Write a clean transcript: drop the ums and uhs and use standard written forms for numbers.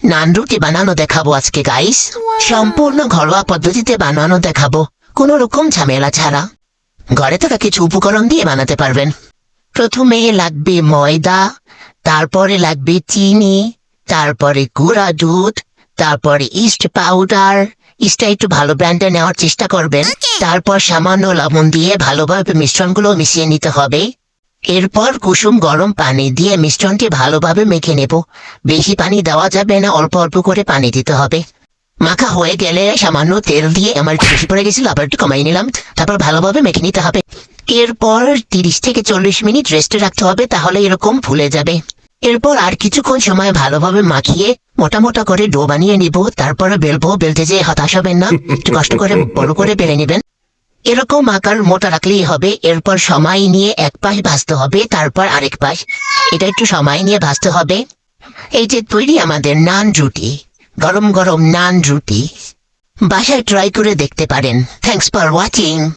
নান রুটি বানানো দেখাবো আজকে গাইস। সম্পূর্ণ ঘরোয়া পদ্ধতিতে বানানো দেখাবো, কোনো রকম ঝামেলা ছাড়া। ঘরে থাকা কিছু উপকরণ দিয়ে বানাতে পারবেন। প্রথমে লাগবে ময়দা, তারপরে লাগবে চিনি, তারপরে গুঁড়া দুধ, তারপরে ইস্ট পাউডার। ইস্টটা একটু ভালো ব্র্যান্ডে নেওয়ার চেষ্টা করবেন। তারপর সামান্য লবণ দিয়ে ভালোভাবে মিশ্রণগুলো মিশিয়ে নিতে হবে। এরপর কুসুম গরম পানি দিয়ে মিশ্রণটি ভালোভাবে মেখে নেব। বেশি পানি দেওয়া যাবে না, অল্প অল্প করে পানি দিতে হবে। মাখা হয়ে গেলে সামান্য তেল দিয়ে আমার বেশি পড়ে গেছিল, আবার একটু কমাই নিলাম। তারপর ভালোভাবে মেখে নিতে হবে। এরপর 30 থেকে 40 মিনিট রেস্টে রাখতে হবে, তাহলে এরকম ফুলে যাবে। এরপর আর কিছুক্ষণ সময় ভালোভাবে মাখিয়ে মোটা মোটা করে ডো বানিয়ে নিব। তারপরে বেলবো, বেলতে যেয়ে হতাশ হবেন না, একটু কষ্ট করে বড় করে বেলে নেবেন। এরকম আকার মোটা রাখলেই হবে। এরপর সময় নিয়ে এক পাশ ভাজতে হবে, তারপর আরেক পাশ। এটা একটু সময় নিয়ে ভাজতে হবে। এই যে তৈরি আমাদের নান রুটি, গরম গরম নান রুটি। বাসায় ট্রাই করে দেখতে পারেন। Thanks for watching.